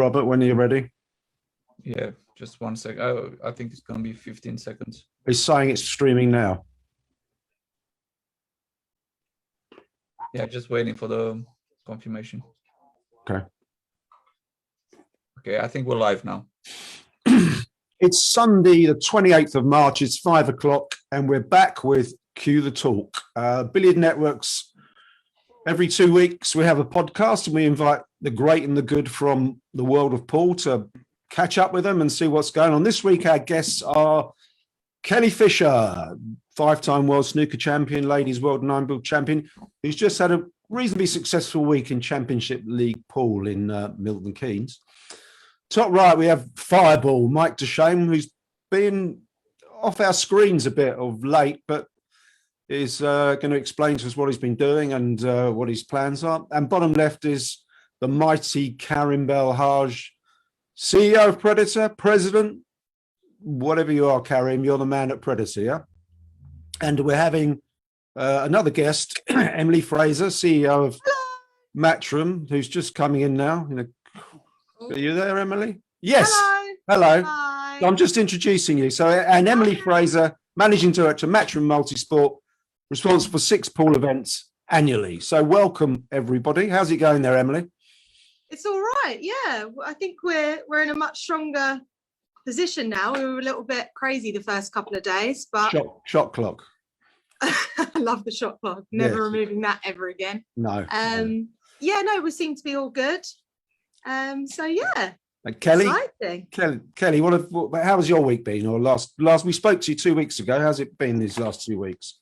Robert, when you're ready. Yeah, just 1 sec. Oh, I think it's going to be 15 seconds. He's saying it's streaming now. Yeah, just waiting for the confirmation. Okay. Okay, I think we're live now. It's Sunday, the 28th of March. It's 5 o'clock, and we're back with Cue the Talk. Billiard Networks, every 2 weeks we have a podcast, and we invite the great and the good from the world of pool to catch up with them and see what's going on. This week, our guests are Kelly Fisher, five-time world snooker champion, ladies world 9-ball champion, who's just had a reasonably successful week in Championship League pool in Milton Keynes. Top right, we have Fireball, Mike Dechaine, who's been off our screens a bit of late, but is going to explain to us what he's been doing and what his plans are. And bottom left is the mighty Karim Belhaj, CEO of Predator, president, whatever you are, Karim, you're the man at Predator, yeah? And we're having another guest, Emily Frazer, CEO of Matchroom, who's just coming in now. Are you there, Emily? Yes. Hello. Hi. I'm just introducing you. So, and Emily Frazer, managing director, Matchroom Multisport, responsible for 6 pool events annually. So, welcome everybody. How's it going there, Emily? It's all right. Yeah, I think we're in a much stronger position now. We were a little bit crazy the first couple of days, but Shot clock. I love the shot clock. Never removing that ever again. No. Yeah, no, we seem to be all good. So yeah. Kelly, exciting. Kelly, how has your week been? Or last we spoke to you 2 weeks ago. How's it been these last 2 weeks?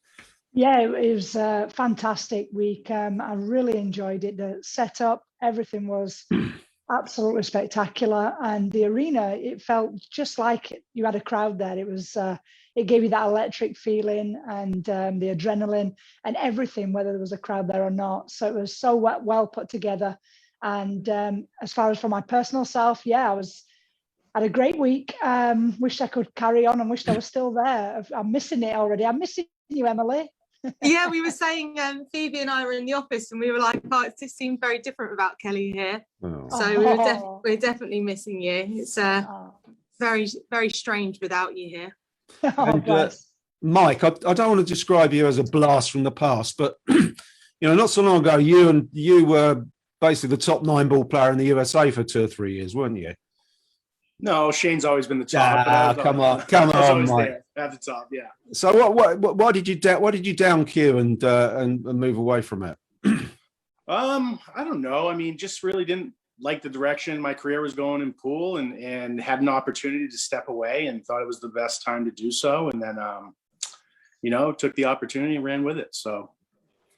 Yeah, it was a fantastic week. I really enjoyed it. The setup, everything was absolutely spectacular, and the arena, it felt just like you had a crowd there. It was, it gave you that electric feeling and the adrenaline and everything, whether there was a crowd there or not. So it was so well put together. And as far as for my personal self, yeah, had a great week. Wish I could carry on and wished I was still there. I'm missing it already. I'm missing you, Emily. Yeah, we were saying, Phoebe and I were in the office and we were like, oh, it just seemed very different without Kelly here. Oh. So we're definitely missing you. It's very, very strange without you here. And, Mike, I don't want to describe you as a blast from the past, but not so long ago, you were basically the top 9-ball player in the USA for 2 or 3 years, weren't you? No, Shane's always been the top. Come on, Mike. At the top, yeah. So why did you down Q and move away from it? I don't know. I mean, just really didn't like the direction my career was going in pool, and had an opportunity to step away and thought it was the best time to do so. And then, took the opportunity and ran with it. So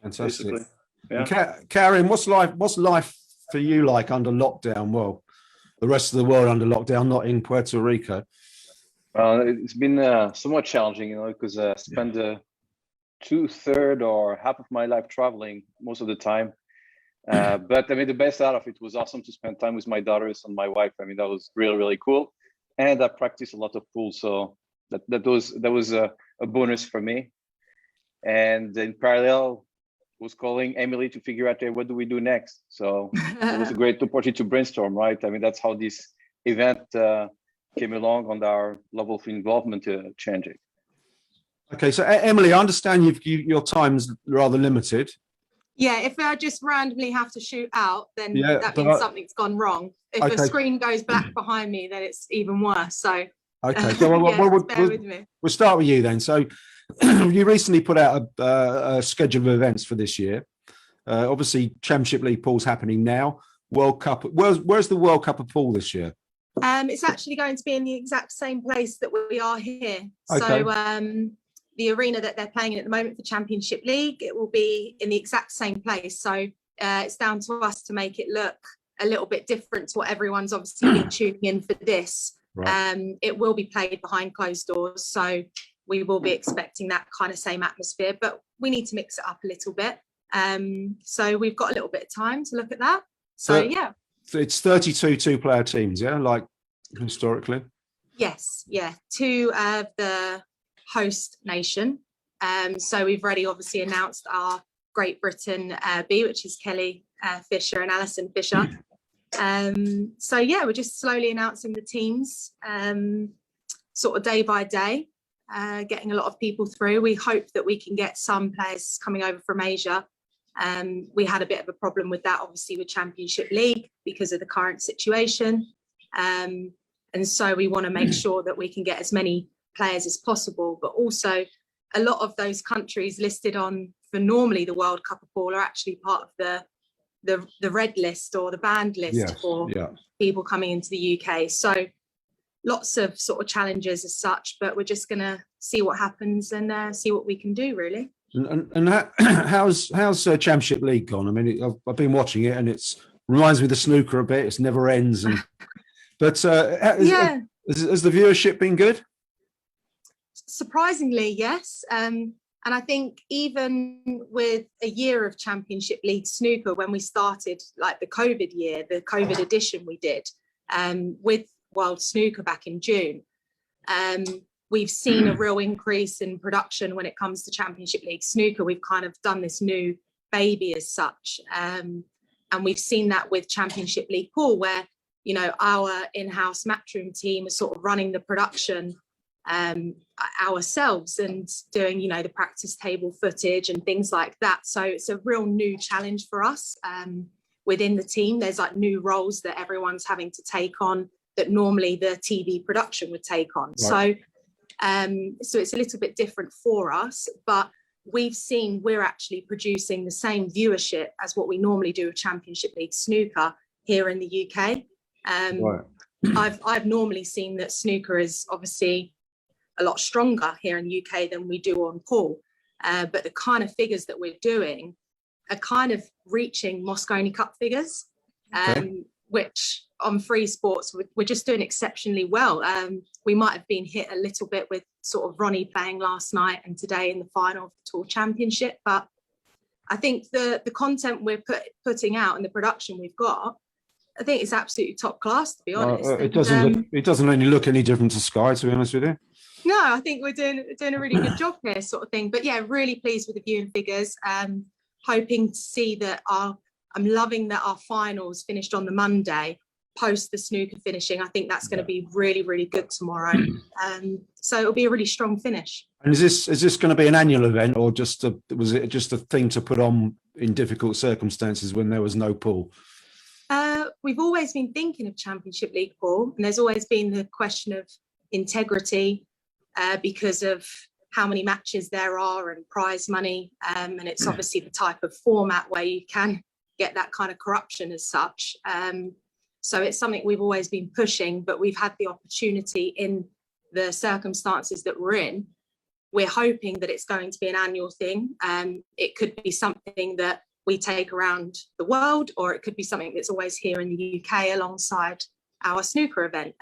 fantastic. Basically, yeah. Karim, what's life for you like under lockdown? Well, the rest of the world under lockdown, not in Puerto Rico. It's been somewhat challenging, because I spend 2/3 or half of my life traveling most of the time. But I mean, the best out of it was awesome to spend time with my daughters and my wife. I mean, that was really, really cool. And I practiced a lot of pool, so that was a bonus for me. And in parallel, was calling Emily to figure out, what do we do next? So it was a great opportunity to brainstorm, right? I mean, that's how this event came along, and our level of involvement changing. Okay, so Emily, I understand your time's rather limited. Yeah, if I just randomly have to shoot out, then that means something's gone wrong. If the screen goes black behind me, then it's even worse. So okay, so we'll start with you then. So you recently put out a schedule of events for this year. Obviously, Championship League pool's happening now. World Cup. Where's the World Cup of pool this year? It's actually going to be in the exact same place that we are here. Okay. So the arena that they're playing in at the moment for Championship League, it will be in the exact same place. So it's down to us to make it look a little bit different to what everyone's obviously been tuning in for this. Right. It will be played behind closed doors. So we will be expecting that kind of same atmosphere, but we need to mix it up a little bit. So we've got a little bit of time to look at that. So yeah. So it's 32 two-player teams, yeah, like historically? Yes, yeah. 2 of the host nation. So we've already obviously announced our Great Britain B, which is Kelly Fisher and Alison Fisher. So yeah, we're just slowly announcing the teams, sort of day by day, getting a lot of people through. We hope that we can get some players coming over from Asia. We had a bit of a problem with that, obviously, with Championship League because of the current situation. And so we want to make sure that we can get as many players as possible, but also a lot of those countries listed on for normally the World Cup of Pool are actually part of the red list or the banned list for people coming into the UK. So lots of sort of challenges as such, but we're just going to see what happens and see what we can do, really. And how's Championship League gone? I mean, I've been watching it, and it's reminds me of the snooker a bit. It never ends. But has the viewership been good? Surprisingly, yes. And I think even with a year of Championship League snooker, when we started, like the COVID year, the COVID edition we did with World Snooker back in June, we've seen a real increase in production when it comes to Championship League snooker. We've kind of done this new baby as such. And we've seen that with Championship League pool, where, you know, our in-house matchroom team is sort of running the production ourselves and doing, you know, the practice table footage and things like that. So it's a real new challenge for us within the team. There's like new roles that everyone's having to take on that normally the TV production would take on. Right. So it's a little bit different for us, but we've seen we're actually producing the same viewership as what we normally do with Championship League snooker here in the UK. Right. I've normally seen that snooker is obviously a lot stronger here in the UK than we do on pool, but the kind of figures that we're doing are kind of reaching Moscone Cup figures, which on free sports we're just doing exceptionally well. We might have been hit a little bit with sort of Ronnie playing last night and today in the final of the Tour Championship, but I think the content we're putting out and the production we've got, I think it's absolutely top class, to be honest. It doesn't really look any different to Sky, to be honest with you. No, I think we're doing a really good job here, sort of thing. But yeah, really pleased with the viewing figures. Hoping to see that I'm loving that our finals finished on the Monday post the snooker finishing. I think that's going to be really, really good tomorrow. So it'll be a really strong finish. And is this going to be an annual event, or was it just a thing to put on in difficult circumstances when there was no pool? We've always been thinking of Championship League pool, and there's always been the question of integrity because of how many matches there are and prize money. And it's obviously the type of format where you can get that kind of corruption as such. So it's something we've always been pushing, but we've had the opportunity in the circumstances that we're in. We're hoping that it's going to be an annual thing. It could be something that we take around the world, or it could be something that's always here in the UK alongside our snooker event.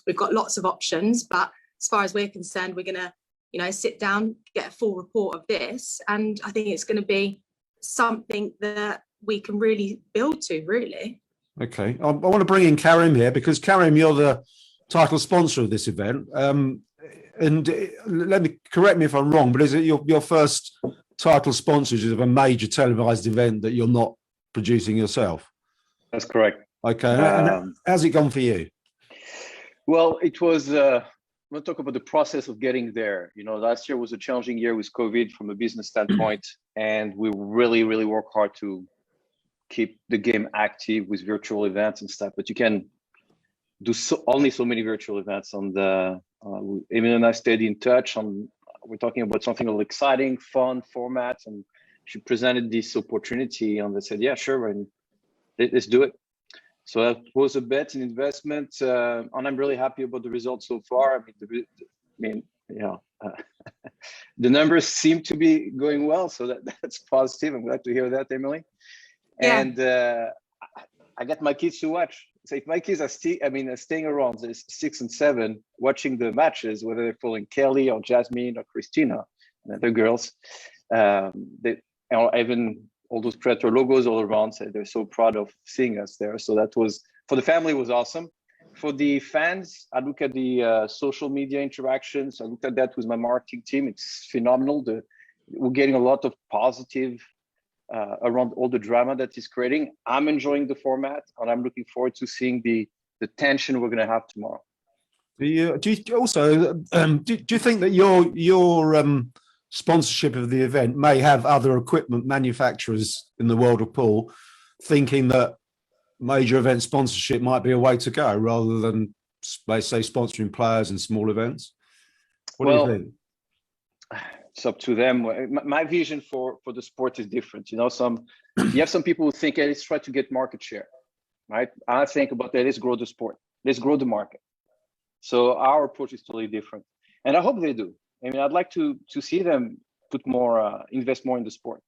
We've got lots of options, but as far as we're concerned, we're going to, you know, sit down, get a full report of this, and I think it's going to be something that we can really build to, really. Okay, I want to bring in Karim here, because Karim, you're the title sponsor of this event, and correct me if I'm wrong, but is it your first title sponsorship of a major televised event that you're not producing yourself? That's correct. Okay, and how's it gone for you? Well, it was. I'm going to talk about the process of getting there. You know, last year was a challenging year with COVID from a business standpoint, and we really, really work hard to keep the game active with virtual events and stuff. But you can do only so many virtual events. And Emil and I stayed in touch. We're talking about something a little exciting, fun format, and she presented this opportunity, and they said, "Yeah, sure, and let's do it." So that was a bet, an investment, and I'm really happy about the results so far. The numbers seem to be going well, so that's positive. I'm glad to hear that, Emily. Yeah. And I got my kids to watch. So if my kids are staying around, they're 6 and 7, watching the matches, whether they're following Kelly or Jasmine or Christina, the girls, even all those Predator logos all around, so they're so proud of seeing us there. So that was, for the family, was awesome. For the fans, I look at the social media interactions. I looked at that with my marketing team. It's phenomenal. We're getting a lot of positive around all the drama that is creating. I'm enjoying the format, and I'm looking forward to seeing the tension we're going to have tomorrow. Do you think that your sponsorship of the event may have other equipment manufacturers in the world of pool thinking that major event sponsorship might be a way to go rather than, they say, sponsoring players in small events? What do you think? It's up to them. My vision for the sport is different. You have some people who think, hey, let's try to get market share, right? I think about that, let's grow the sport, let's grow the market. So our approach is totally different, and I hope they do. I mean, I'd like to see them put more, invest more in the sport.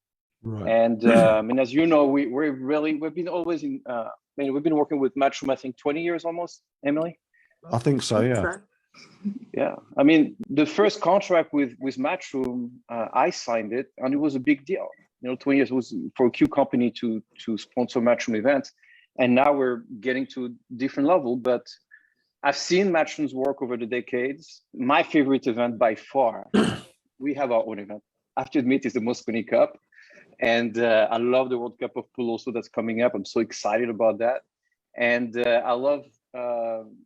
Right. And I mean, as you know, we've been always in. We've been working with Matchroom, I think 20 years almost, Emily. I think so, yeah. Yeah, I mean, the first contract with Matchroom, I signed it, and it was a big deal. 20 years was for a Q company to sponsor Matchroom events, and now we're getting to a different level. But I've seen Matchroom's work over the decades. My favorite event by far, we have our own event. I have to admit, is the Mosconi Cup, and I love the World Cup of Pool also that's coming up. I'm so excited about that, and I love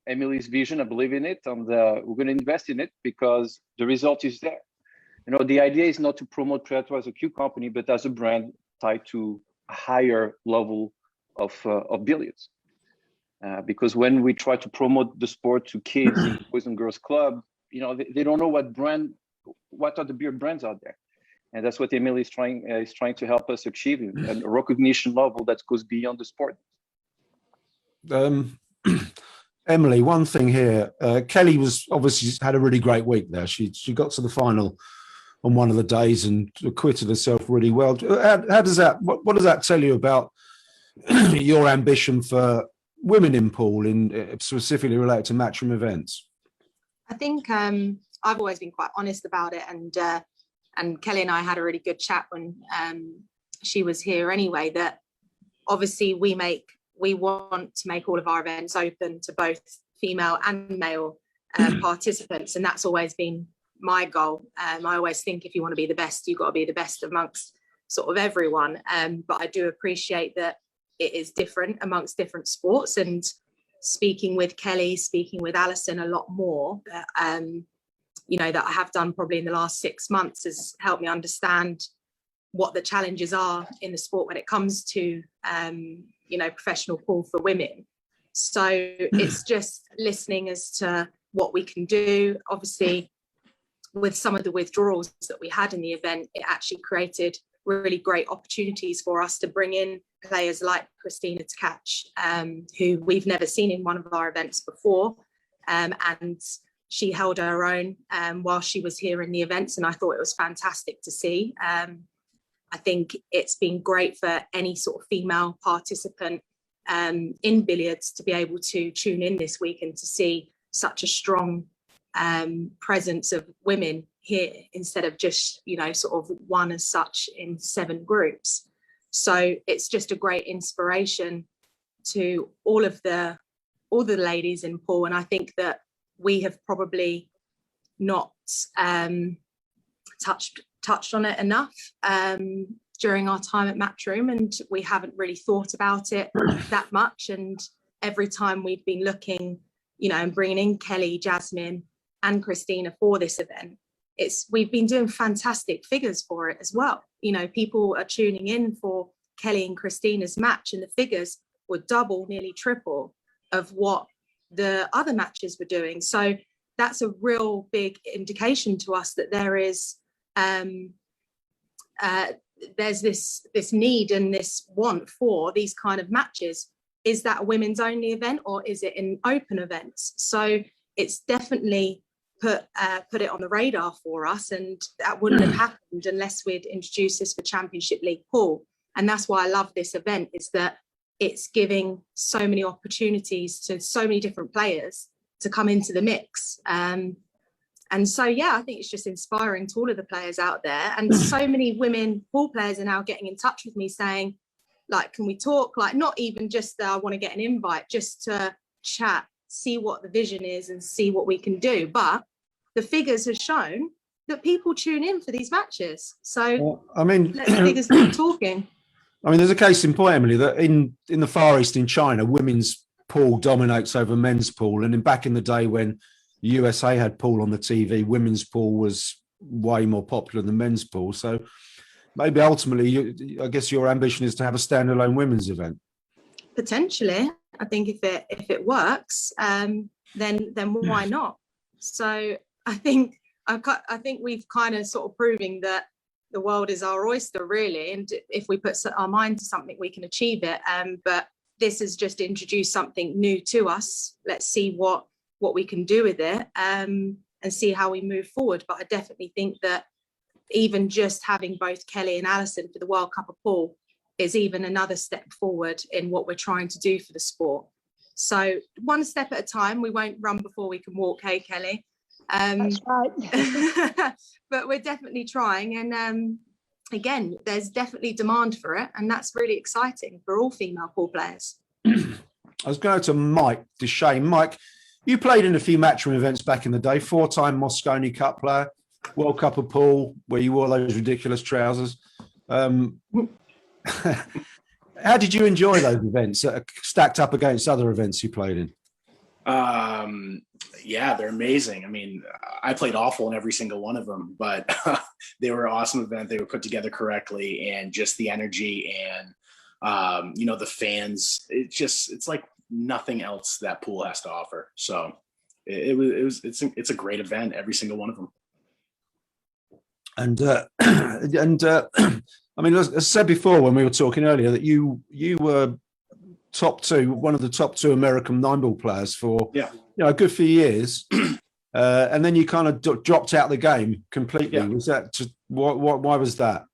Emily's vision. I believe in it, and we're going to invest in it because the result is there. The idea is not to promote Predator as a Q company, but as a brand tied to a higher level of billiards. Because when we try to promote the sport to kids in Boys and Girls Club, they don't know what are the beer brands out there, and that's what Emily is trying to help us achieve, a recognition level that goes beyond the sport. Emily, one thing here, Kelly was obviously had a really great week there. She got to the final on one of the days and acquitted herself really well. How does that? What does that tell you about your ambition for women in pool, specifically related to Matchroom events? I think I've always been quite honest about it, and Kelly and I had a really good chat when she was here anyway, that obviously we want to make all of our events open to both female and male participants, and that's always been my goal. I always think if you want to be the best, you've got to be the best amongst sort of everyone, but I do appreciate that it is different amongst different sports, and speaking with Kelly, speaking with Alison a lot more, that I have done probably in the last 6 months has helped me understand what the challenges are in the sport when it comes to professional pool for women. So it's just listening as to what we can do. Obviously, with some of the withdrawals that we had in the event, it actually created really great opportunities for us to bring in players like Christina to catch, who we've never seen in one of our events before, and she held her own while she was here in the events, and I thought it was fantastic to see. I think it's been great for any sort of female participant in billiards to be able to tune in this week and to see such a strong presence of women here instead of just, sort of one as such in 7 groups. So it's just a great inspiration to all the ladies in pool. And I think that we have probably not touched on it enough during our time at Matchroom, and we haven't really thought about it that much. And every time we've been looking, and bringing in Kelly, Jasmine and Christina for this event, we've been doing fantastic figures for it as well. People are tuning in for Kelly and Christina's match, and the figures were double, nearly triple of what the other matches were doing. So that's a real big indication to us that there is there's this need and this want for these kind of matches. Is that a women's only event, or is it an open events? So it's definitely put it on the radar for us, and that wouldn't have happened unless we'd introduced this for Championship League pool. And that's why I love this event, is that it's giving so many opportunities to so many different players to come into the mix. And so, I think it's just inspiring to all of the players out there. And so many women pool players are now getting in touch with me saying, like, can we talk? Like, not even just I want to get an invite, just to chat, see what the vision is and see what we can do. But the figures have shown that people tune in for these matches. So, let the figures keep talking. I mean, there's a case in point, Emily, that in the Far East in China, women's pool dominates over men's pool. And back in the day when the USA had pool on the TV, women's pool was way more popular than men's pool. So maybe ultimately, I guess your ambition is to have a standalone women's event. Potentially, I think if it works, then why not? So I think we've kind of sort of proving that the world is our oyster, really, and if we put our mind to something, we can achieve it. But this has just introduced something new to us. Let's see what we can do with it, and see how we move forward. But I definitely think that even just having both Kelly and Alison for the World Cup of Pool is even another step forward in what we're trying to do for the sport. So one step at a time. We won't run before we can walk, hey Kelly? That's right. But we're definitely trying, and again, there's definitely demand for it, and that's really exciting for all female pool players. I was going to Mike Dechaine. Mike, you played in a few matchroom events back in the day, 4-time Moscone Cup player, World Cup of Pool, where you wore those ridiculous trousers. How did you enjoy those events stacked up against other events you played in? Yeah, they're amazing. I mean, I played awful in every single one of them, but they were an awesome event. They were put together correctly, and just the energy and, the fans, it's like nothing else that pool has to offer. So it's a great event, every single one of them. And I mean, as I said before when we were talking earlier, that you were one of the top two American 9-ball players for a good few years, and then you kind of dropped out of the game completely. Yeah. Was that just why was that?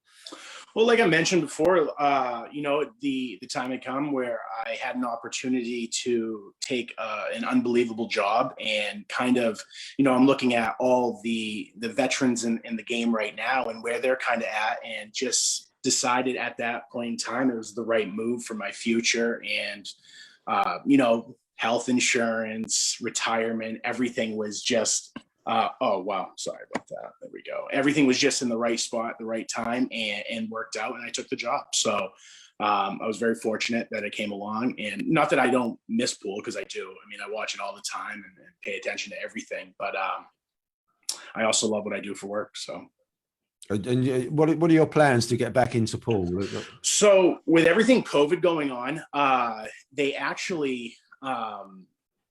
Well, like I mentioned before, the time had come where I had an opportunity to take an unbelievable job, and kind of, I'm looking at all the veterans in the game right now and where they're kind of at, and just decided at that point in time it was the right move for my future. And, health insurance, retirement, everything was just, oh, wow. Sorry about that. There we go. Everything was just in the right spot, the right time, and worked out, and I took the job. So I was very fortunate that it came along, and not that I don't miss pool, because I do. I mean, I watch it all the time and pay attention to everything, but I also love what I do for work. So. And what are your plans to get back into pool? So with everything COVID going on, they actually,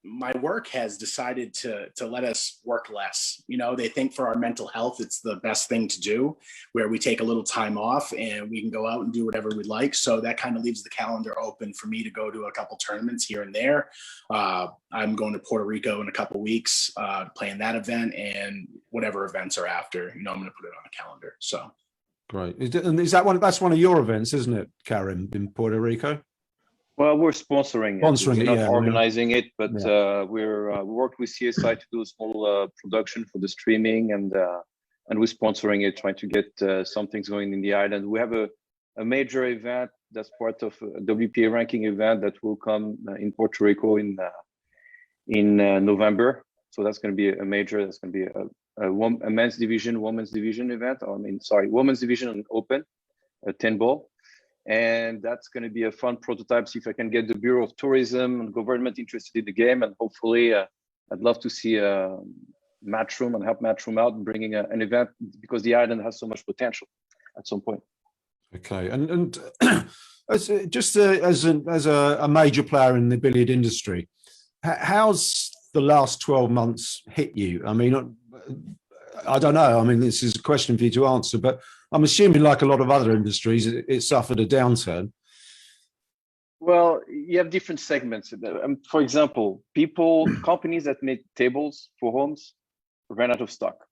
my work has decided to let us work less. They think for our mental health, it's the best thing to do, where we take a little time off and we can go out and do whatever we'd like. So that kind of leaves the calendar open for me to go to a couple tournaments here and there. I'm going to Puerto Rico in a couple weeks, playing that event, and whatever events are after, I'm going to put it on the calendar. So great. Is that that's one of your events, isn't it, Karim, in Puerto Rico? Well, we're sponsoring it. We're not organizing it, but we worked with CSI to do a small production for the streaming, and we're sponsoring it, trying to get some things going in the island. We have a major event that's part of a WPA ranking event that will come in Puerto Rico in November. So that's going to be a major. That's going to be a men's division, women's division event. Women's division and open, a 10-ball. And that's going to be a fun prototype. See if I can get the Bureau of Tourism and government interested in the game, and hopefully I'd love to see Matchroom and help Matchroom out and bringing an event, because the island has so much potential at some point. Okay, and as a major player in the billiard industry, how's the last 12 months hit you? I mean, I don't know. I mean, this is a question for you to answer, but I'm assuming, like a lot of other industries, it suffered a downturn. Well, you have different segments. For example, companies that make tables for homes ran out of stock.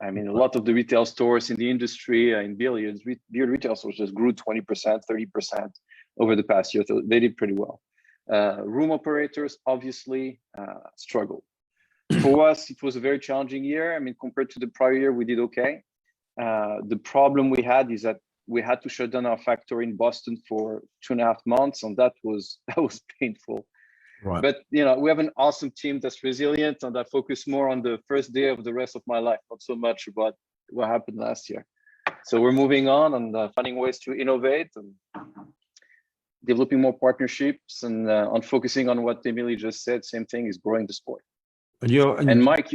I mean, a lot of the retail stores in the industry, in billiards, billiard retail stores just grew 20%, 30% over the past year. So they did pretty well. Room operators obviously struggled. For us, it was a very challenging year. I mean, compared to the prior year, we did okay. The problem we had is that we had to shut down our factory in Boston for 2.5 months, and that was painful. Right. But we have an awesome team that's resilient, and I focus more on the first day of the rest of my life, not so much about what happened last year. So we're moving on and finding ways to innovate and developing more partnerships and on focusing on what Emily just said. Same thing is growing the sport. And Mike,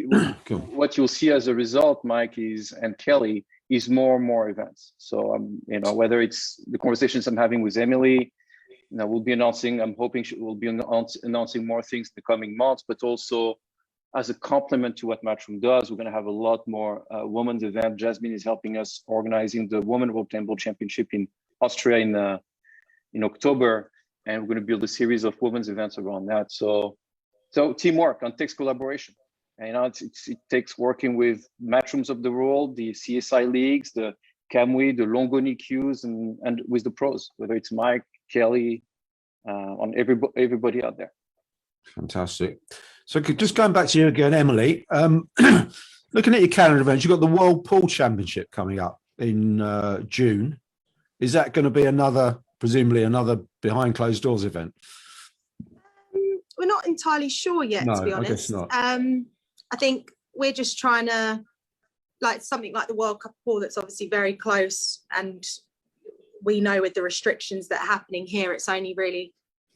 what you'll see as a result, Mike, and Kelly, is more and more events. So whether it's the conversations I'm having with Emily, we'll be announcing. I'm hoping we'll be announcing more things in the coming months, but also as a complement to what Matchroom does, we're going to have a lot more women's event. Jasmine is helping us organizing the Women World Handball Championship in Austria in October, and we're going to build a series of women's events around that. So teamwork and takes collaboration. And it takes working with Matchrooms of the world, the CSI leagues, the CAMWI, the Longoni Qs, and with the pros, whether it's Mike, Kelly, on everybody out there. Fantastic. So just going back to you again, Emily, looking at your calendar events, you've got the World Pool Championship coming up in June. Is that going to be presumably another behind closed doors event? We're not entirely sure yet, to be honest. I guess not. I think we're just trying to, like something like the World Cup Pool that's obviously very close, and we know with the restrictions that are happening here, it's only really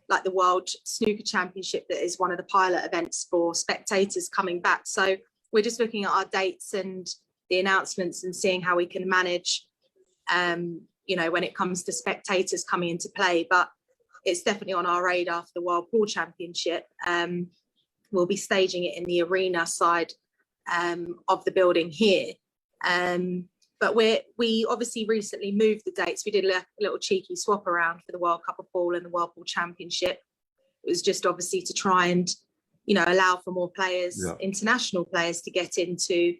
like the World Snooker Championship that is one of the pilot events for spectators coming back. So we're just looking at our dates and the announcements and seeing how we can manage, when it comes to spectators coming into play. But it's definitely on our radar for the World Pool Championship. We'll be staging it in the arena side of the building here. But we obviously recently moved the dates. We did a little cheeky swap around for the World Cup of Pool and the World Pool Championship. It was just obviously to try and, allow for more players, international players, to get into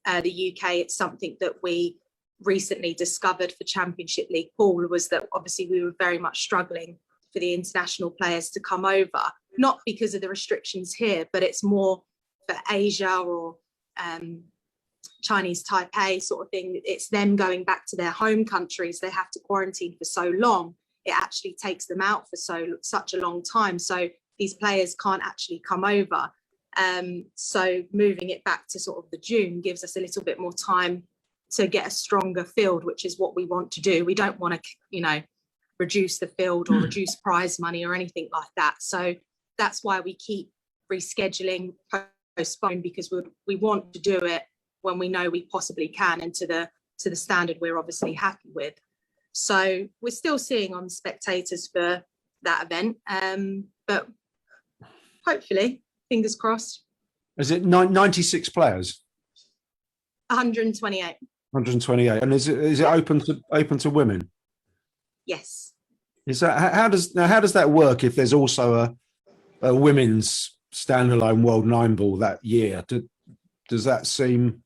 the UK. It's something that we recently discovered for Championship League Pool, was that obviously we were very much struggling for the international players to come over, not because of the restrictions here, but it's more for Asia or Chinese Taipei sort of thing. It's them going back to their home countries. They have to quarantine for so long. It actually takes them out for such a long time. So these players can't actually come over. So moving it back to sort of the June gives us a little bit more time to get a stronger field, which is what we want to do. We don't want to, reduce the field or reduce prize money or anything like that. So that's why we keep rescheduling, postpone, because we want to do it when we know we possibly can, and to the standard we're obviously happy with. So we're still seeing on spectators for that event, but hopefully, fingers crossed. Is it 96 players? 128. 128, and is it open to women? Yes. Is that how does that work? If there's also a women's standalone World Nine Ball that year, does that seem?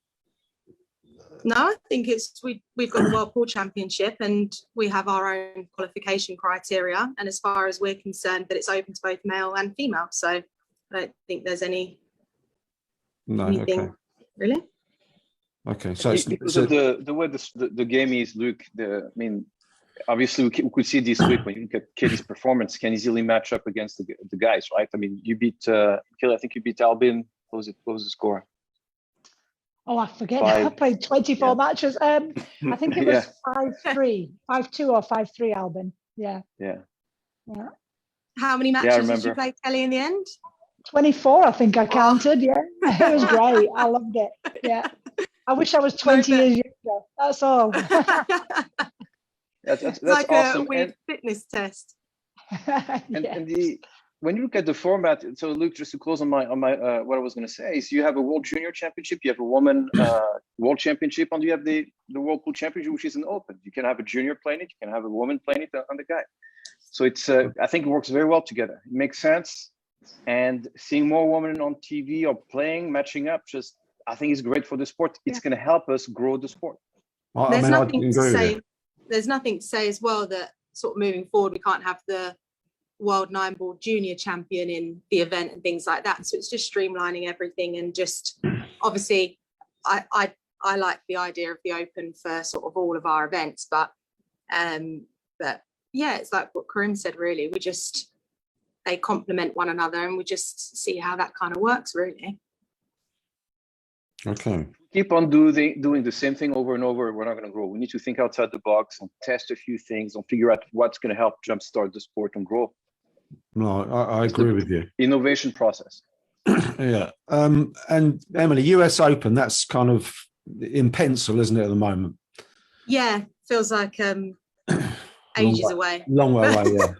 No, I think we've got the World Pool Championship and we have our own qualification criteria. And as far as we're concerned, that it's open to both male and female. So I don't think there's anything okay. Really. Okay, so because of the way the game is, Luke. Obviously, we could see this week when you look at Kelly's performance, can easily match up against the guys, right? I mean, you beat Kelly. I think you beat Albin. What was the score? Oh, I forget. I played 24 matches. I think it was 5-3, 5-2 or 5-3, Albin. Yeah. How many matches did you play, Kelly, in the end? 24, I think I counted. Yeah, it was great. I loved it. Yeah, I wish I was 20 years younger. That's all. That's like awesome. A weird fitness test. When you look at the format, so Luke, just to close on my what I was going to say is, you have a World Junior Championship, you have a Women World Championship, and you have the World Pool Championship, which is an open. You can have a junior playing it, you can have a woman playing it on the guy. So it's I think it works very well together. It makes sense, and seeing more women on TV or playing, matching up, I think is great for the sport. It's going to help us grow the sport. There's nothing to say as well that sort of moving forward we can't have the World Nine Ball Junior Champion in the event and things like that. So it's just streamlining everything, and just obviously I like the idea of the open for sort of all of our events, but yeah, it's like what Karim said, really. They complement one another, and we just see how that kind of works, really. Okay. Keep on doing the same thing over and over, we're not going to grow. We need to think outside the box and test a few things and figure out what's going to help jumpstart the sport and grow. No, I agree with you. Innovation process. Yeah. And Emily, US Open, that's kind of in pencil, isn't it, at the moment? Yeah, feels like ages away. Long way away, yeah.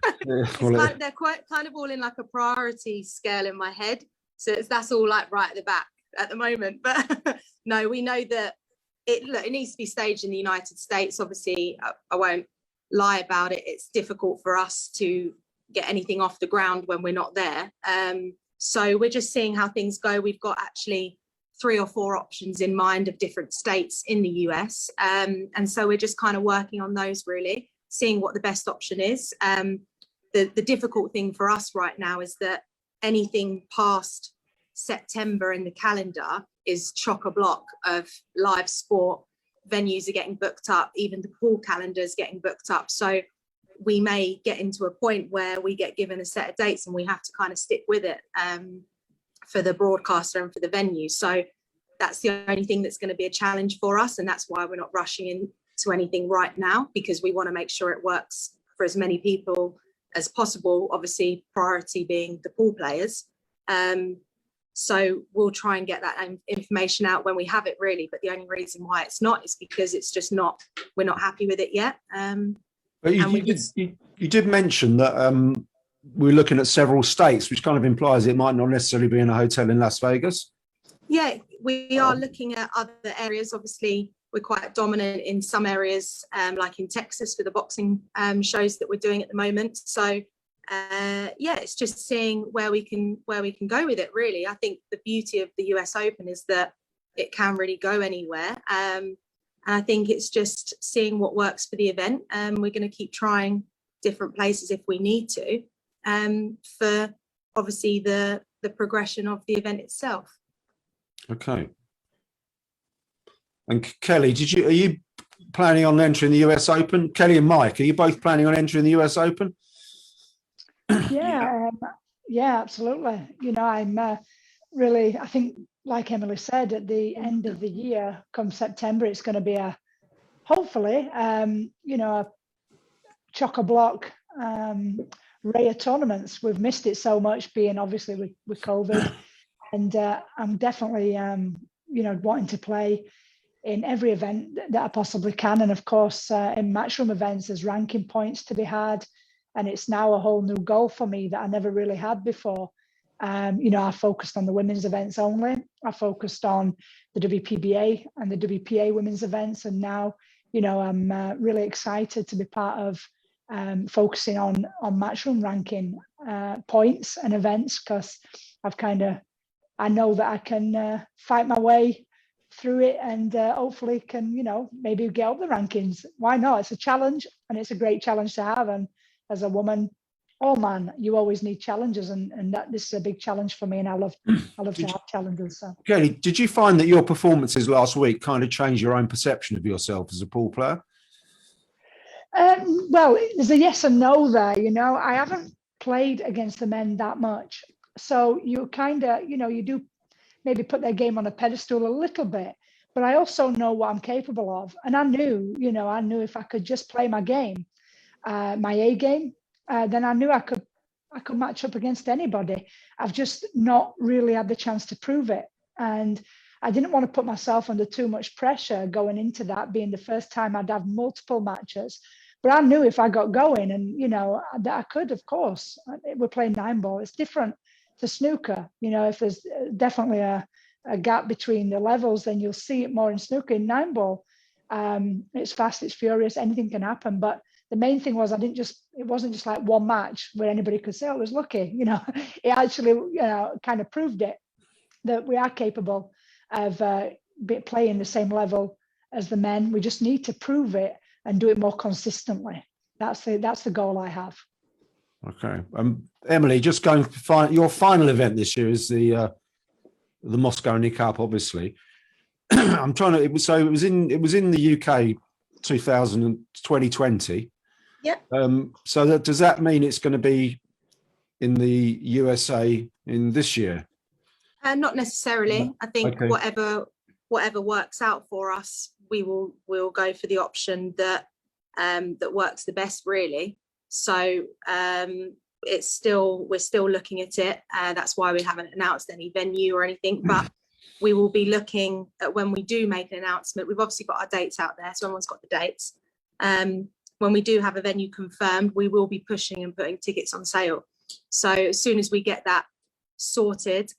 They're quite kind of all in like a priority scale in my head. So that's all like right at the back at the moment. But no, we know that it needs to be staged in the United States. Obviously, I won't lie about it. It's difficult for us to get anything off the ground when we're not there. So we're just seeing how things go. We've got actually 3 or 4 options in mind of different states in the US. And so we're just kind of working on those, really, seeing what the best option is. The difficult thing for us right now is that anything past September in the calendar is chock-a-block of live sport. Venues are getting booked up, even the pool calendar is getting booked up. So we may get into a point where we get given a set of dates and we have to kind of stick with it for the broadcaster and for the venue. So that's the only thing that's going to be a challenge for us. And that's why we're not rushing into anything right now, because we want to make sure it works for as many people as possible, obviously priority being the pool players. So we'll try and get that information out when we have it, really. But the only reason why it's not is because it's just not, we're not happy with it yet. But you did mention that we're looking at several states, which kind of implies it might not necessarily be in a hotel in Las Vegas. Yeah, we are looking at other areas. Obviously, we're quite dominant in some areas, like in Texas for the boxing shows that we're doing at the moment. So, yeah, it's just seeing where we can go with it, really. I think the beauty of the US Open is that it can really go anywhere. And I think it's just seeing what works for the event. We're going to keep trying different places if we need to, for obviously the progression of the event itself. Okay. And Kelly, are you planning on entering the US Open? Kelly and Mike, are you both planning on entering the US Open? Yeah, absolutely. You know, I'm really, I think, like Emily said, at the end of the year, come September, it's going to be hopefully, you know, a chock-a-block array of tournaments. We've missed it so much, being obviously with COVID, and I'm definitely, you know, wanting to play in every event that I possibly can. And of course, in matchroom events, there's ranking points to be had, and it's now a whole new goal for me that I never really had before. You know, I focused on the women's events only. I focused on the WPBA and the WPA women's events. And now, you know, I'm really excited to be part of focusing on matchroom ranking points and events, because I know that I can fight my way through it and hopefully can, you know, maybe get up the rankings. Why not? It's a challenge, and it's a great challenge to have. And as a woman, oh man, you always need challenges, and this is a big challenge for me, and I love to have challenges. So. Kelly, did you find that your performances last week kind of changed your own perception of yourself as a pool player? Well, there's a yes and no there. You know, I haven't played against the men that much, so you kind of, you know, you do maybe put their game on a pedestal a little bit, but I also know what I'm capable of, and I knew if I could just play my game, my A game. Then I knew I could match up against anybody. I've just not really had the chance to prove it. And I didn't want to put myself under too much pressure going into that, being the first time I'd have multiple matches. But I knew if I got going, and, you know, that I could, of course. We're playing 9-ball. It's different to snooker. You know, if there's definitely a gap between the levels, then you'll see it more in snooker. In 9-ball, it's fast, it's furious, anything can happen. But the main thing was it wasn't just like one match where anybody could say, oh, I was lucky. You know, it actually, you know, kind of proved it, that we are capable of playing the same level as the men. We just need to prove it and do it more consistently. That's the goal I have. Okay. Emily, just going for your final event this year is the Moscow Nick Cup, obviously. I'm trying to, it was in the UK 2020. Yeah. So does that mean it's going to be in the USA in this year? Not necessarily. I think whatever whatever works out for us, we'll go for the option that works the best, really. So we're still looking at it. That's why we haven't announced any venue or anything, but we will be looking at, when we do make an announcement, we've obviously got our dates out there, so everyone's got the dates. When we do have a venue confirmed, we will be pushing and putting tickets on sale. So as soon as we get that sorted,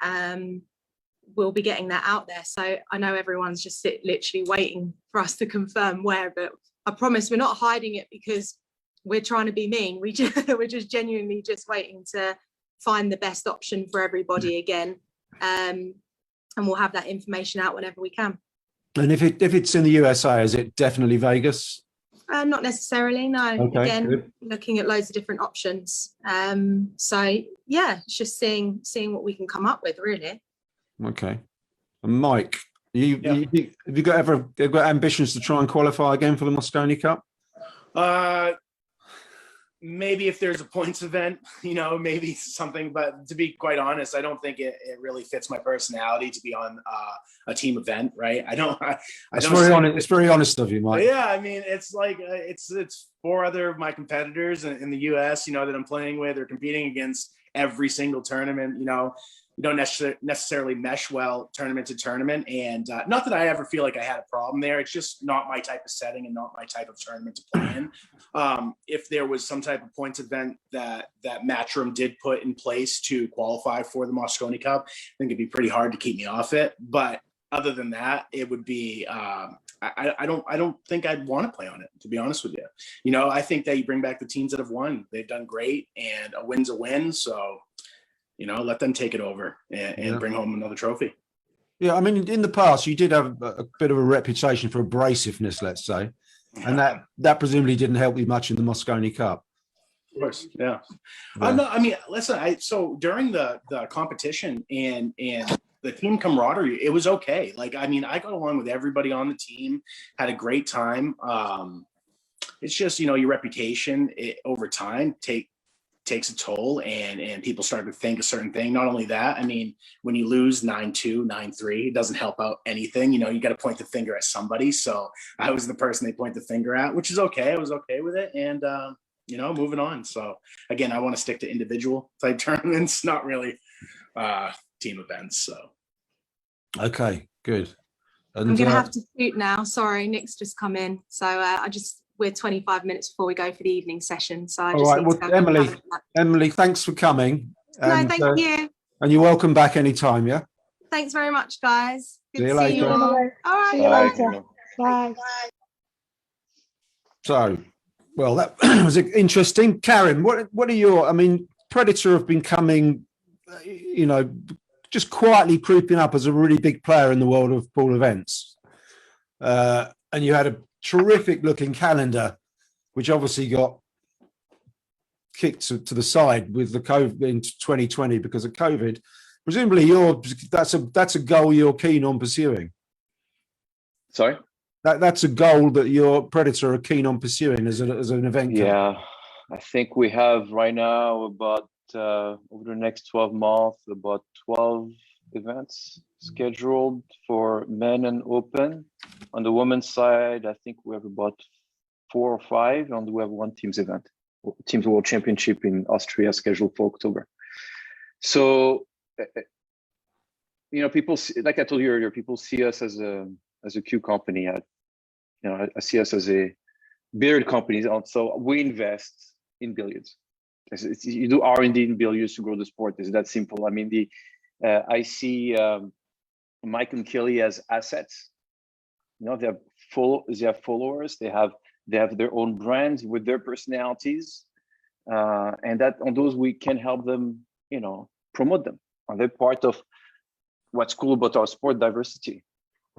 we'll be getting that out there. So I know everyone's just literally waiting for us to confirm where, but I promise we're not hiding it because we're trying to be mean. We're just genuinely just waiting to find the best option for everybody again. And we'll have that information out whenever we can. And if it's in the USA, is it definitely Vegas? Not necessarily, no. Okay, again, good. Looking at loads of different options. So yeah, it's just seeing what we can come up with, really. Okay. And Mike, have you got ambitions to try and qualify again for the Mosconi Cup? Maybe if there's a points event, maybe something, but to be quite honest, I don't think it really fits my personality to be on a team event, right? It's very honest of you, Mike. Yeah, I mean, it's like it's 4 other of my competitors in the US, that I'm playing with or competing against every single tournament. You don't necessarily mesh well tournament to tournament. And not that I ever feel like I had a problem there. It's just not my type of setting and not my type of tournament to play in. If there was some type of points event that Matchroom did put in place to qualify for the Mosconi Cup, I think it'd be pretty hard to keep me off it. But other than that, it would be, I don't think I'd want to play on it, to be honest with you. I think that you bring back the teams that have won. They've done great, and a win's a win. So, let them take it over and bring home another trophy. Yeah, I mean, in the past, you did have a bit of a reputation for abrasiveness, let's say, and that presumably didn't help you much in the Mosconi Cup. Of course, yeah. I mean, listen, so during the competition and the team camaraderie, it was okay. Like, I mean, I got along with everybody on the team, had a great time. It's just, your reputation over time takes a toll, and people start to think a certain thing. Not only that, I mean, when you lose 9-2, 9-3, it doesn't help out anything. You got to point the finger at somebody. So I was the person they point the finger at, which is okay. I was okay with it. And, moving on. So again, I want to stick to individual type tournaments, not really team events. So. Okay, good. And, I'm going to have to shoot now. Sorry, Nick's just come in. So we're 25 minutes before we go for the evening session. So I just all right. Well, Emily, thanks for coming. No, thank you. And you're welcome back anytime, yeah? Thanks very much, guys. Good See you to later. see you all. All right. See you later. Bye. So, well, that was interesting. Karim, what are your, I mean, Predator have been coming, just quietly creeping up as a really big player in the world of pool events. And you had a terrific looking calendar, which obviously got kicked to the side with the COVID in 2020 because of COVID. Presumably that's a goal you're keen on pursuing. Sorry? That's a goal that your Predator are keen on pursuing as an event. Yeah, I think we have right now about over the next 12 months, about 12 events scheduled for men and open. On the women's side, I think we have about 4 or 5, and we have one team's event, Teams World Championship in Austria, scheduled for October. So, people like I told you earlier, people see us as a Q company. I see us as a billiard company. So we invest in billiards. You do R&D in billiards to grow the sport. It's that simple. I mean, I see Mike and Kelly as assets. They have followers. They have their own brands with their personalities, and that on those we can help them, promote them. And they're part of what's cool about our sport, diversity,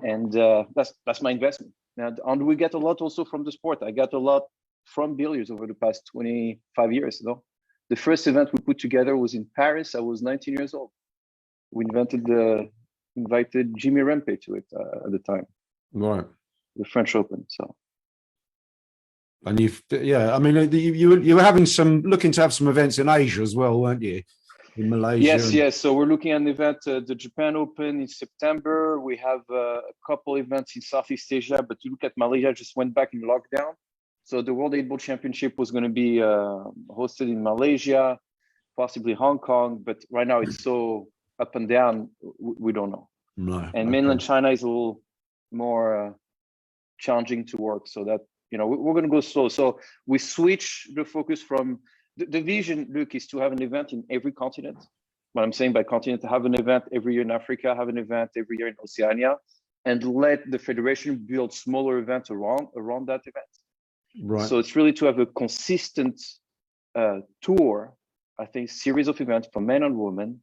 and that's my investment. And we get a lot also from the sport. I got a lot from billiards over the past 25 years. The first event we put together was in Paris. I was 19 years old. We invited Jimmy Rempe to it at the time. Right. The French Open. So. And you were looking to have some events in Asia as well, weren't you? in Malaysia. Yes. So we're looking at an event, the Japan Open in September. We have a couple events in Southeast Asia, but you look at Malaysia, just went back in lockdown. So the World 8-Ball Championship was going to be hosted in Malaysia, possibly Hong Kong, but right now it's so up and down, we don't know. No. And mainland China is a little more challenging to work, so that, you know, we're going to go slow. So we switch the focus from the vision, Luke, is to have an event in every continent. What I'm saying by continent, have an event every year in Africa, have an event every year in Oceania, and let the federation build smaller events around that event. Right. So it's really to have a consistent tour, I think, series of events for men and women,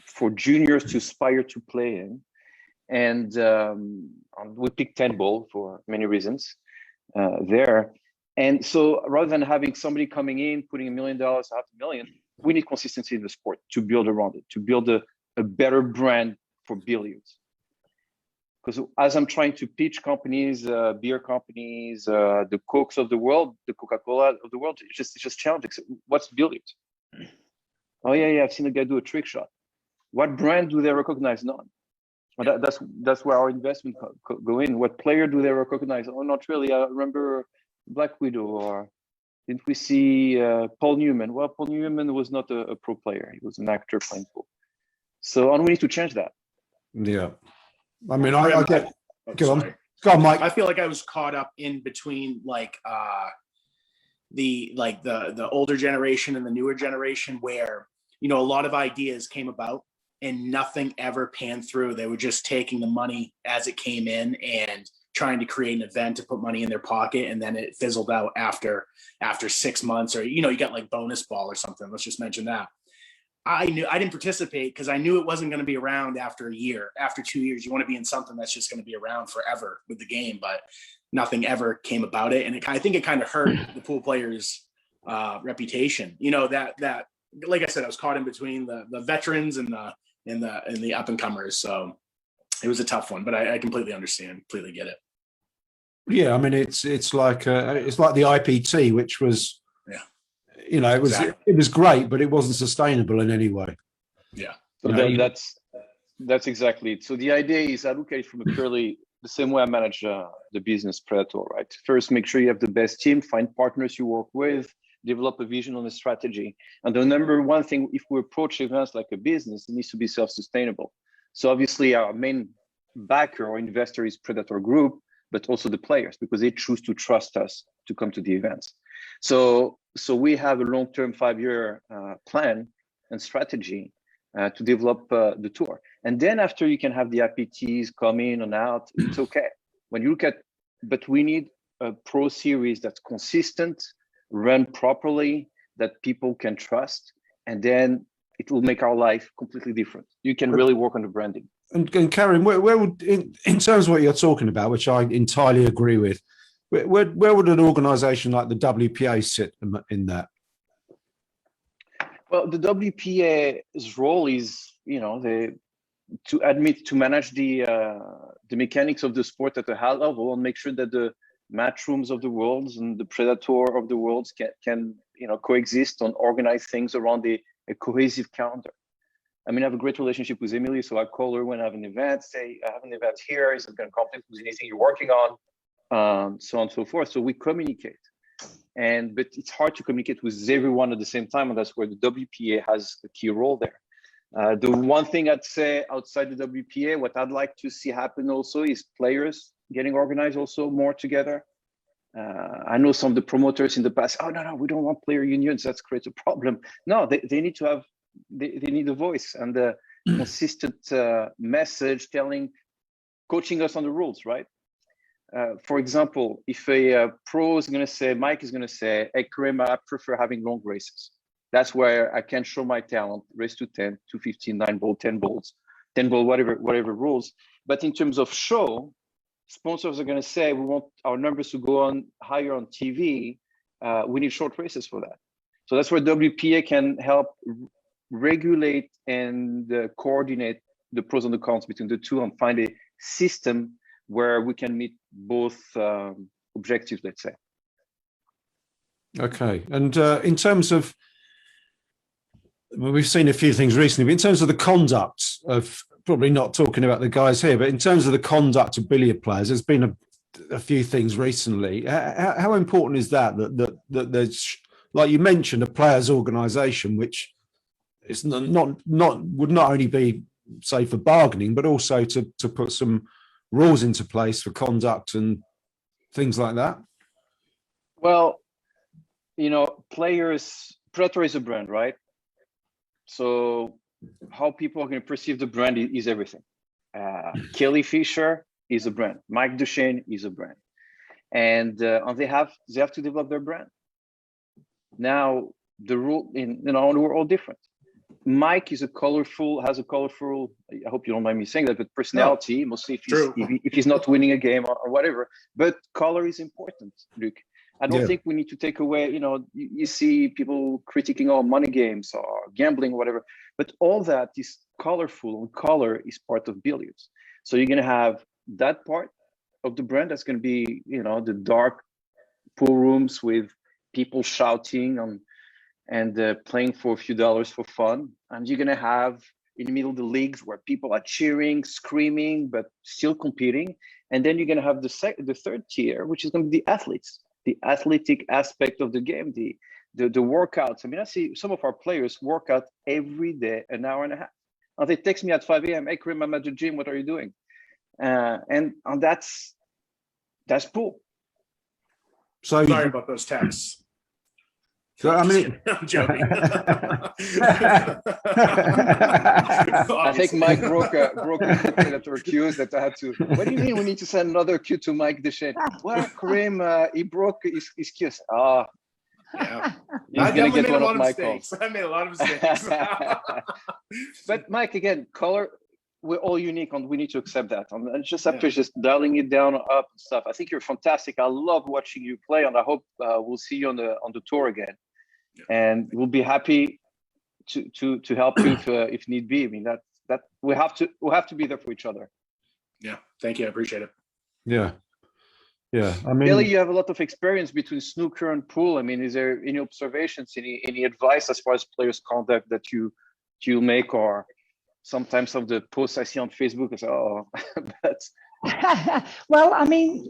for juniors to aspire to play in. And we picked 10 ball for many reasons there. And so rather than having somebody coming in, putting $1 million, $500,000, we need consistency in the sport to build around it, to build a better brand for billiards. Because as I'm trying to pitch companies, beer companies, the Cokes of the world, the Coca-Cola of the world, it's just challenging. So what's billiards? Oh yeah, I've seen a guy do a trick shot. What brand do they recognize? None. Well, that's where our investment go in. What player do they recognize? Oh, not really. I remember Black Widow, or didn't we see Paul Newman? Well, Paul Newman was not a pro player. He was an actor playing pool. So we need to change that. Yeah. I mean, I get. Go on, Mike. I feel like I was caught up in between, like the older generation and the newer generation, where, you know, a lot of ideas came about and nothing ever panned through. They were just taking the money as it came in and trying to create an event to put money in their pocket, and then it fizzled out after 6 months, or, you know, you got like bonus ball or something. Let's just mention that. I didn't participate because I knew it wasn't going to be around after a year. After 2 years, you want to be in something that's just going to be around forever with the game, but nothing ever came about it. And I think it kind of hurt the pool players' reputation. You know, that like I said, I was caught in between the veterans and the up and comers. So it was a tough one, but I completely understand, completely get it. Yeah, I mean, it's like the IPT, which was, you know, it was great, but it wasn't sustainable in any way. Yeah, so that's exactly it. So the idea is, I look at it from a purely the same way I manage the business Predator, right? First, make sure you have the best team, find partners you work with, develop a vision on a strategy. And the number one thing, if we approach events like a business, it needs to be self-sustainable. So obviously our main backer or investor is Predator Group, but also the players, because they choose to trust us to come to the events. So we have a long-term 5-year plan and strategy to develop the tour. And then after, you can have the IPTs come in and out, it's okay. When you look at, but we need a pro series that's consistent, run properly, that people can trust, and then it will make our life completely different. You can really work on the branding. And Karim, where would, in terms of what you're talking about, which I entirely agree with, where would an organisation like the WPA sit in that? Well, the WPA's role is, you know, to manage the mechanics of the sport at a high level and make sure that the matchrooms of the worlds and the Predator of the worlds can you know, coexist and organize things around a cohesive calendar. I mean, I have a great relationship with Emily, so I call her when I have an event, say, I have an event here, is it going to conflict with anything you're working on, so on and so forth. So we communicate. But it's hard to communicate with everyone at the same time, and that's where the WPA has a key role there. The one thing I'd say outside the WPA, what I'd like to see happen also is players getting organized also more together. I know some of the promoters in the past, oh, no, we don't want player unions, that creates a problem. No, they need to have, they need a voice and a consistent message coaching us on the rules, right? For example, if a pro is going to say, Mike is going to say, hey, Karim, I prefer having long races. That's where I can show my talent, race to 10, to 15, 9 ball, 10 balls, 10 ball, whatever rules. But in terms of show, sponsors are going to say, we want our numbers to go on higher on TV. We need short races for that. So that's where WPA can help regulate and coordinate the pros and the cons between the two and find a system where we can meet both objectives, let's say. Okay. And in terms of well, we've seen a few things recently, but in terms of the conduct of, probably not talking about the guys here, but in terms of the conduct of billiard players, there's been a few things recently. How important is that there's, like you mentioned, a players' organisation, which is not would not only be, say, for bargaining, but also to put some rules into place for conduct and things like that? Well, Predator is a brand, right? So how people are going to perceive the brand is everything. Kelly Fisher is a brand. Mike Dechaine is a brand, and they have to develop their brand. Now the rule we're all different. Mike has a colorful. I hope you don't mind me saying that, but personality, no. Mostly if he's not winning a game or whatever. But color is important, Luke. I don't think we need to take away. You see people critiquing all money games or gambling or whatever, but all that is colorful, and color is part of billiards. So you're going to have that part of the brand that's going to be, the dark pool rooms with people shouting and playing for a few dollars for fun. And you're going to have in the middle of the leagues where people are cheering, screaming, but still competing. And then you're going to have the third tier, which is going to be the athletes, the athletic aspect of the game, the workouts. I mean, I see some of our players work out every day, an hour and a half. And they text me at 5 a.m. Hey, Karim, I'm at the gym. What are you doing? And that's pool. So sorry about those texts. So I mean, I'm joking. I think Mike broke a queue that I had to. What do you mean we need to send another queue to Mike Dechaine? Well, Karim, he broke his queues. Yeah. He's going to get one of my calls. I made a lot of mistakes. But Mike, again, color, we're all unique, and we need to accept that. And just after just dialing it down, up and stuff. I think you're fantastic. I love watching you play, and I hope we'll see you on the tour again. Yeah. And we'll be happy to help you if need be. I mean that we'll have to be there for each other. Yeah, thank you. I appreciate it. Yeah. I mean, Billy, you have a lot of experience between snooker and pool. I mean, is there any observations, any advice as far as players' conduct that you make, or sometimes of the posts I see on Facebook? I say, oh, that's. Well, I mean,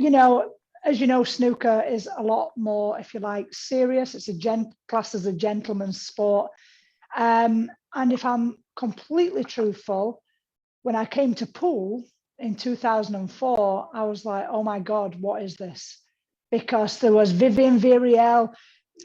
as you know, snooker is a lot more, if you like, serious. It's classed as a gentleman's sport. And if I'm completely truthful, when I came to pool in 2004, I was like, oh my God, what is this? Because there was Vivian Viriel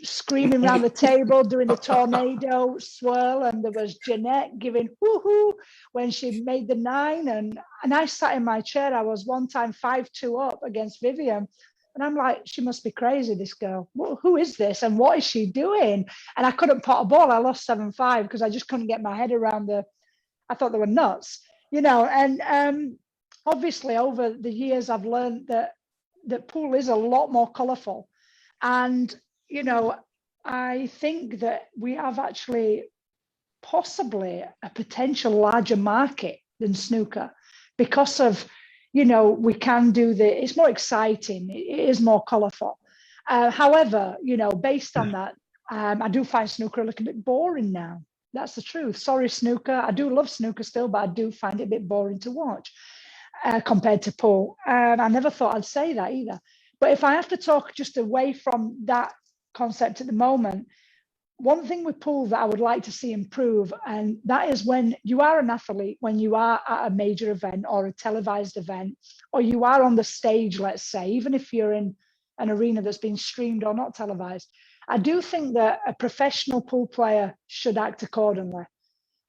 screaming around the table doing the tornado swirl, and there was Jeanette giving woohoo when she made the 9, and I sat in my chair. I was one time 5-2 up against Vivian, and I'm like, she must be crazy, this girl. Who is this and what is she doing? And I couldn't pot a ball. I lost 7-5 because I just couldn't get my head around I thought they were nuts, and obviously over the years I've learned that pool is a lot more colorful. And I think that we have actually possibly a potential larger market than snooker because of, we can do it's more exciting. It is more colorful. However, based on that, I do find snooker a little bit boring now. That's the truth. Sorry, snooker. I do love snooker still, but I do find it a bit boring to watch compared to pool. I never thought I'd say that either. But if I have to talk just away from that concept at the moment, one thing with pool that I would like to see improve, and that is when you are an athlete, when you are at a major event or a televised event, or you are on the stage, let's say, even if you're in an arena that's been streamed or not televised, I do think that a professional pool player should act accordingly.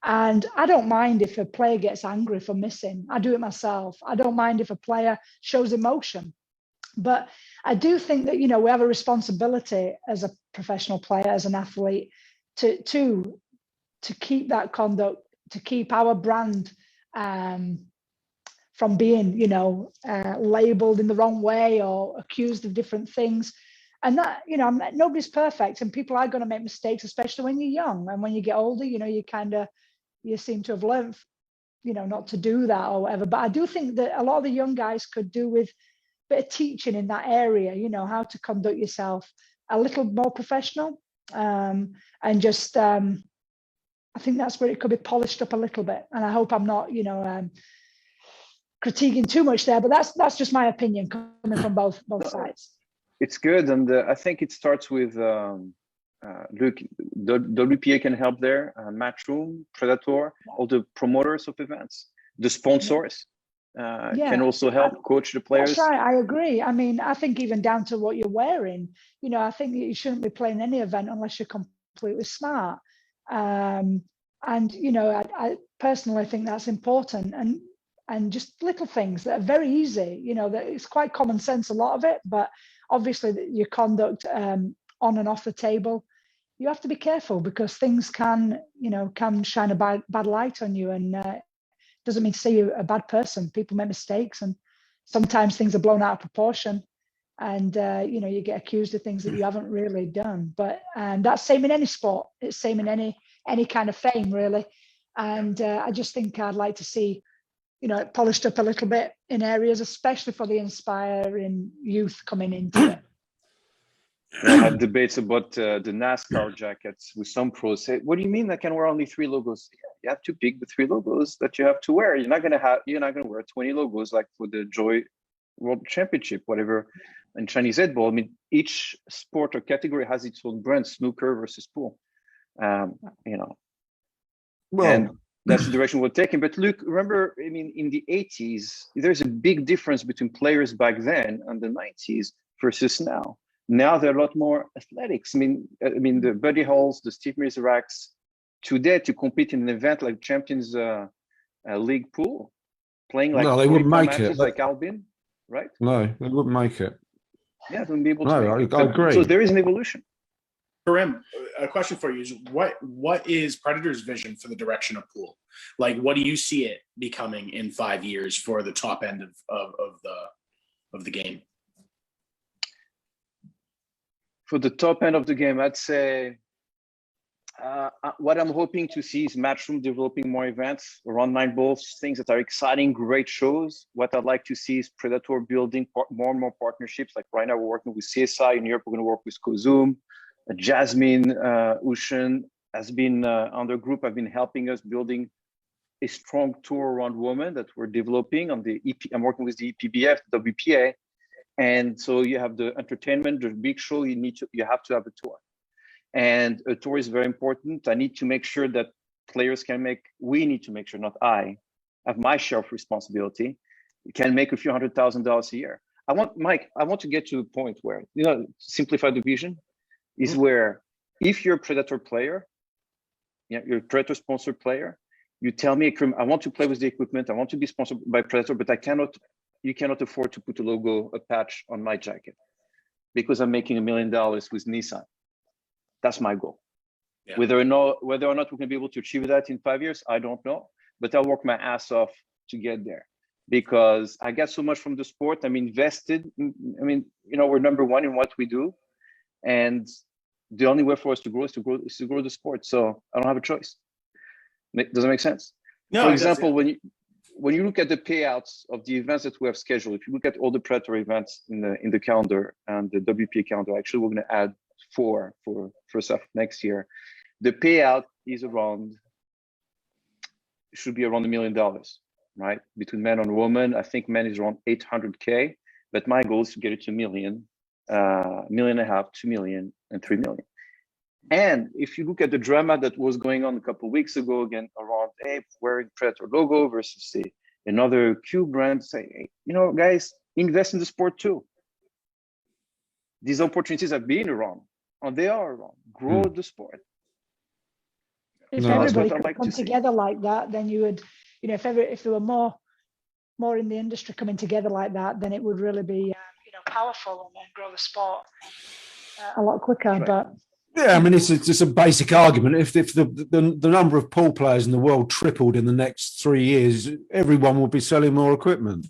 And I don't mind if a player gets angry for missing. I do it myself. I don't mind if a player shows emotion. But I do think that, we have a responsibility as a professional player, as an athlete, to keep that conduct, to keep our brand from being, labeled in the wrong way or accused of different things. And that, nobody's perfect, and people are going to make mistakes, especially when you're young. And when you get older, you seem to have learned, not to do that or whatever. But I do think that a lot of the young guys could do with a bit of teaching in that area, how to conduct yourself a little more professional, and just I think that's where it could be polished up a little bit. And I hope I'm not, critiquing too much there, but that's just my opinion coming from both sides. It's good, and I think it starts with look, the WPA can help there, Matchroom, Predator, all the promoters of events, the sponsors can also help coach the players. That's right, I agree. I mean, I think even down to what you're wearing, I think you shouldn't be playing any event unless you're completely smart. And I personally think that's important, and just little things that are very easy, that it's quite common sense, a lot of it, but obviously your conduct on and off the table, you have to be careful, because things can shine a bad light on you, and doesn't mean to say you're a bad person. People make mistakes, and sometimes things are blown out of proportion, and you get accused of things that you haven't really done. But that's same in any sport. It's same in any kind of fame, really. And I just think I'd like to see it polished up a little bit in areas, especially for the inspiring youth coming into it. I had debates about the NASCAR jackets with some pros. Say, what do you mean I can wear only 3 logos? Yeah, you have to pick the 3 logos that you have to wear. You're not gonna wear 20 logos like for the Joy World Championship, whatever, and Chinese 8-ball. I mean, each sport or category has its own brand. Snooker versus pool, Well, and that's the direction we're taking. But look, remember, I mean, in the 80s, there's a big difference between players back then and the 90s versus now. Now they're a lot more athletics. I mean, the Buddy Halls, the Steve Mizraks, today to compete in an event like Champions League pool, playing like they wouldn't make it. Like Albin, right? No, they wouldn't make it. Yeah, they wouldn't be able to. No, I agree. So there is an evolution. Karim, a question for you is what is Predator's vision for the direction of pool? Like, what do you see it becoming in 5 years for the top end of the game? For the top end of the game, I'd say what I'm hoping to see is Matchroom developing more events around 9 balls, things that are exciting, great shows. What I'd like to see is Predator building more and more partnerships. Like right now, we're working with CSI in Europe. We're going to work with Kozoom. Jasmine Ushan has been on the group. Have been helping us building a strong tour around women that we're developing on the EP. I'm working with the EPBF, WPA, and so you have the entertainment, the big show. You have to have a tour, and a tour is very important. I need to make sure that players can make. We need to make sure, not I, have my share of responsibility. We can make a few $100,000 a year. I want to get to a point where simplify the vision. Is where if you're a Predator player, you're a Predator sponsored player, you tell me, I want to play with the equipment, I want to be sponsored by Predator, but you cannot afford to put a logo, a patch on my jacket because I'm making $1 million with Nissan. That's my goal. Yeah. Whether or not we're going to be able to achieve that in 5 years, I don't know, but I'll work my ass off to get there because I get so much from the sport. I'm invested. We're number one in what we do. And the only way for us to grow is to grow the sport. So I don't have a choice. Does that make sense? No. For example, when you look at the payouts of the events that we have scheduled, if you look at all the Predator events in the calendar and the WPA calendar, actually we're going to add 4 for first half next year. The payout is should be around $1 million, right? Between men and women, I think men is around 800K, but my goal is to get it to $1 million. $1.5 million, $2 million, and $3 million. And if you look at the drama that was going on a couple of weeks ago, again, around wearing Predator logo versus another Q brand, say, guys, invest in the sport too. These opportunities have been around, and they are around. Grow the sport. If everybody could come together like that, then you would, if there were more in the industry coming together like that, then it would really be powerful and grow the sport a lot quicker. Right. But yeah, I mean, it's a basic argument. If the number of pool players in the world tripled in the next 3 years, everyone will be selling more equipment.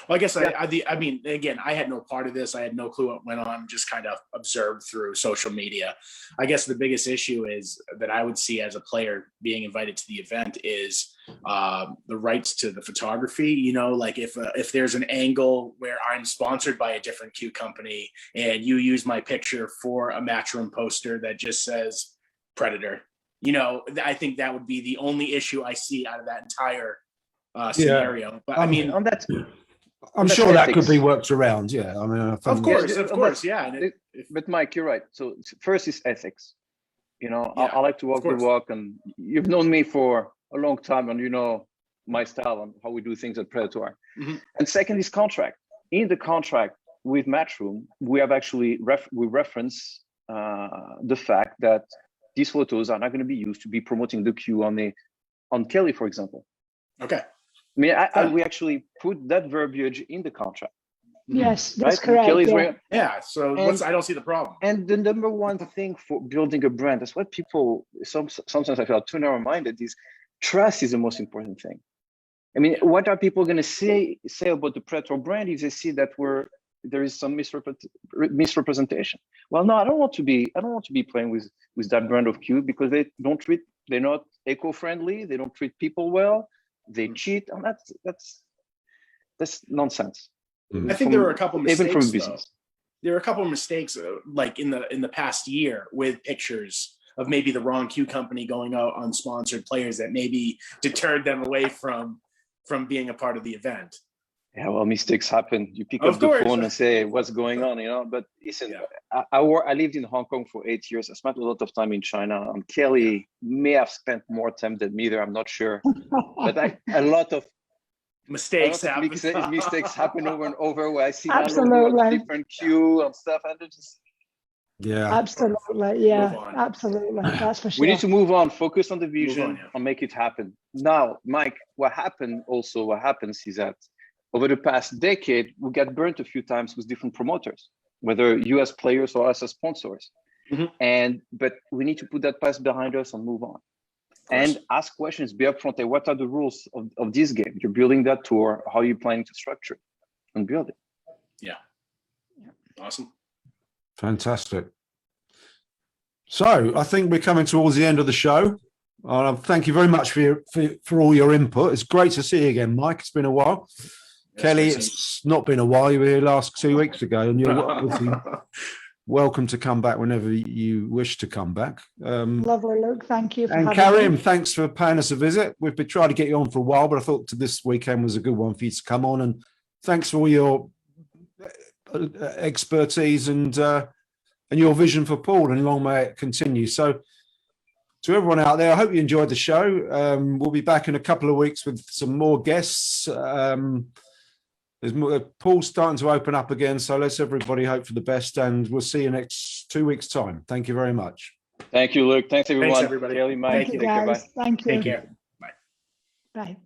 Well, I guess I mean, again, I had no part of this. I had no clue what went on, just kind of observed through social media. I guess the biggest issue is that I would see as a player being invited to the event is the rights to the photography. Like if there's an angle where I'm sponsored by a different Q company and you use my picture for a Matchroom poster that just says Predator, I think that would be the only issue I see out of that entire scenario. But I mean, on that, I'm that's sure that ethics. could be worked around. Yeah, I mean, of course, yeah. And But Mike, you're right. So first is ethics. Yeah, I like to walk the walk, and you've known me for a long time, and you know my style and how we do things at Predator. Mm-hmm. And second is contract. In the contract with Matchroom, we have actually reference the fact that these photos are not going to be used to be promoting the queue on Kelly, for example. Okay. I mean, we actually put that verbiage in the contract. Yes, that's Right? correct. Kelly's Yeah. wearing- Yeah. So I don't see the problem. And the number one thing for building a brand, that's what people sometimes I feel too narrow-minded, is trust is the most important thing. I mean, what are people going to say about the Predator brand if they see that there is some misrepresentation? Well, no, I don't want to be playing with that brand of cube because they're not eco-friendly, they don't treat people well, they cheat, and that's nonsense. I think there were a couple mistakes. Even from business. There were a couple of mistakes, like in the past year, with pictures of maybe the wrong Q company going out on sponsored players that maybe deterred them away from being a part of the event. Yeah, well, mistakes happen. You pick up the phone and say, "What's going on?" But listen, I lived in Hong Kong for 8 years. I spent a lot of time in China. And Kelly may have spent more time than me there. I'm not sure, but a lot of mistakes happen over and over. Where I see different queue and stuff, and just absolutely, absolutely. That's for sure. We need to move on. Focus on the vision and make it happen. Now, Mike, what happens is that over the past decade, we got burnt a few times with different promoters, whether US players or us as sponsors. Mm-hmm. But we need to put that past behind us and move on. And ask questions, be upfront. Hey, what are the rules of this game? You're building that tour. How are you planning to structure it and build it? Yeah. Awesome. Fantastic. So I think we're coming towards the end of the show. Thank you very much for all your input. It's great to see you again, Mike. It's been a while. Yes, Kelly, it's not been a while. You were here last 2 weeks ago, and you're obviously welcome to come back whenever you wish to come back. Lovely, Luke. Thank you. And Karim, thanks for paying us a visit. We've been trying to get you on for a while, but I thought this weekend was a good one for you to come on. And thanks for all your expertise and your vision for pool, and long may it continue. So to everyone out there, I hope you enjoyed the show. We'll be back in a couple of weeks with some more guests. There's more, pool's starting to open up again, so let's everybody hope for the best, and we'll see you next 2 weeks' time. Thank you very much. Thank you, Luke. Thanks, everyone. Thanks, everybody. Kelly, Mike. Thank you, guys. Thank you. Take care. Bye. Bye.